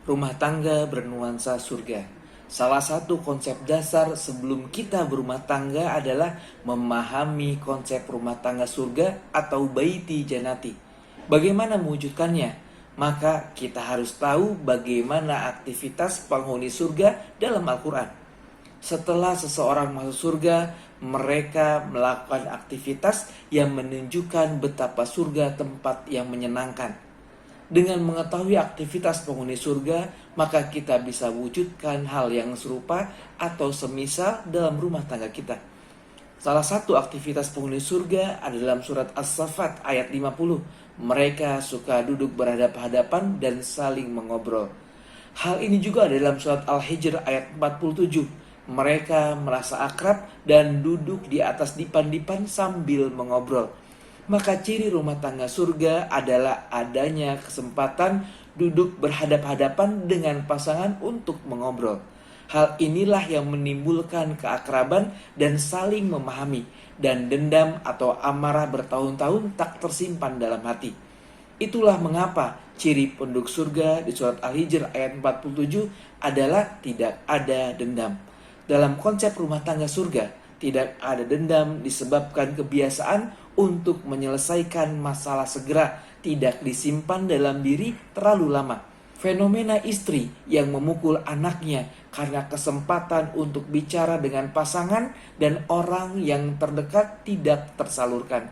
Rumah tangga bernuansa surga. Salah satu konsep dasar sebelum kita berumah tangga adalah memahami konsep rumah tangga surga atau baiti janati. Bagaimana mewujudkannya? Maka kita harus tahu bagaimana aktivitas penghuni surga dalam Al-Quran. Setelah seseorang masuk surga, mereka melakukan aktivitas yang menunjukkan betapa surga tempat yang menyenangkan. Dengan mengetahui aktivitas penghuni surga, maka kita bisa wujudkan hal yang serupa atau semisal dalam rumah tangga kita. Salah satu aktivitas penghuni surga ada dalam surat As-Saffat ayat 50. Mereka suka duduk berhadapan-hadapan dan saling mengobrol. Hal ini juga ada dalam surat Al-Hijr ayat 47. Mereka merasa akrab dan duduk di atas dipan-dipan sambil mengobrol. Maka ciri rumah tangga surga adalah adanya kesempatan duduk berhadap-hadapan dengan pasangan untuk mengobrol. Hal inilah yang menimbulkan keakraban dan saling memahami, dan dendam atau amarah bertahun-tahun tak tersimpan dalam hati. Itulah mengapa ciri penduduk surga di surat Al-Hijr ayat 47 adalah tidak ada dendam. Dalam konsep rumah tangga surga, tidak ada dendam disebabkan kebiasaan untuk menyelesaikan masalah segera, tidak disimpan dalam diri terlalu lama. Fenomena istri yang memukul anaknya karena kesempatan untuk bicara dengan pasangan dan orang yang terdekat tidak tersalurkan.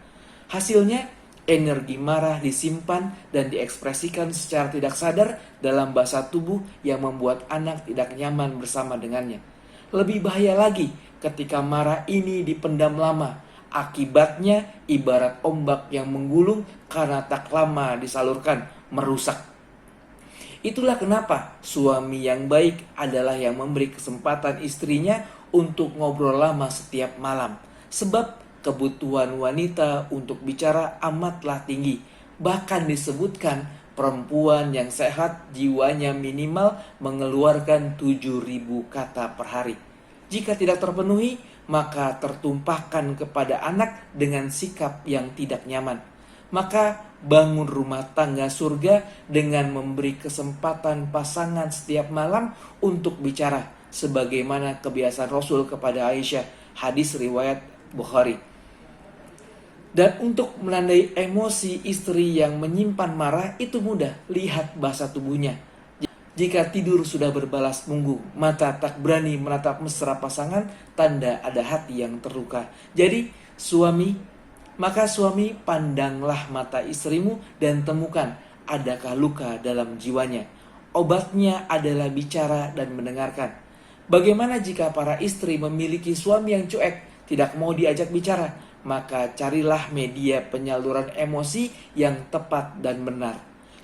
Hasilnya, energi marah disimpan dan diekspresikan secara tidak sadar dalam bahasa tubuh yang membuat anak tidak nyaman bersama dengannya. Lebih bahaya lagi ketika marah ini dipendam lama. Akibatnya ibarat ombak yang menggulung karena tak lama disalurkan, merusak. Itulah kenapa suami yang baik adalah yang memberi kesempatan istrinya untuk ngobrol lama setiap malam. Sebab kebutuhan wanita untuk bicara amatlah tinggi. Bahkan disebutkan perempuan yang sehat jiwanya minimal mengeluarkan 7.000 kata per hari. Jika tidak terpenuhi, maka tertumpahkan kepada anak dengan sikap yang tidak nyaman. Maka bangun rumah tangga surga dengan memberi kesempatan pasangan setiap malam untuk bicara, sebagaimana kebiasaan Rasul kepada Aisyah, hadis riwayat Bukhari. Dan untuk menandai emosi istri yang menyimpan marah itu mudah, lihat bahasa tubuhnya. Jika tidur sudah berbalas munggu, mata tak berani menatap mesra pasangan, tanda ada hati yang terluka. Jadi suami, pandanglah mata istrimu dan temukan adakah luka dalam jiwanya. Obatnya adalah bicara dan mendengarkan. Bagaimana jika para istri memiliki suami yang cuek, tidak mau diajak bicara? Maka carilah media penyaluran emosi yang tepat dan benar.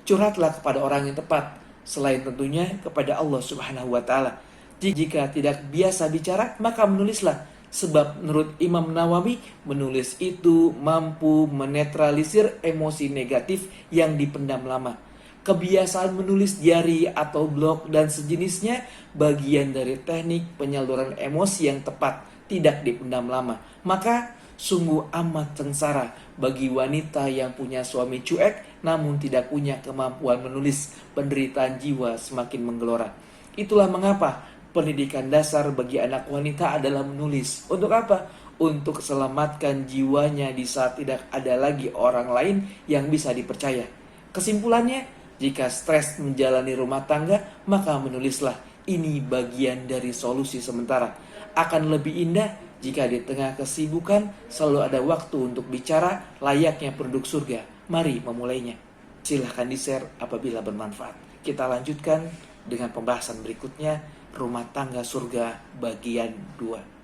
Curhatlah kepada orang yang tepat, selain tentunya kepada Allah Subhanahu wa Ta'ala. Jika tidak biasa bicara, maka menulislah. Sebab menurut Imam Nawawi, menulis itu mampu menetralisir emosi negatif yang dipendam lama. Kebiasaan menulis diari atau blog dan sejenisnya bagian dari teknik penyaluran emosi yang tepat, tidak dipendam lama. Maka sungguh amat sengsara bagi wanita yang punya suami cuek namun tidak punya kemampuan menulis. Penderitaan jiwa semakin menggelora. Itulah mengapa pendidikan dasar bagi anak wanita adalah menulis. Untuk apa? Untuk selamatkan jiwanya di saat tidak ada lagi orang lain yang bisa dipercaya. Kesimpulannya, jika stres menjalani rumah tangga, maka menulislah. Ini bagian dari solusi sementara. Akan lebih indah jika di tengah kesibukan selalu ada waktu untuk bicara layaknya penduduk surga. Mari memulainya. Silahkan di-share apabila bermanfaat. Kita lanjutkan dengan pembahasan berikutnya, rumah tangga surga bagian 2.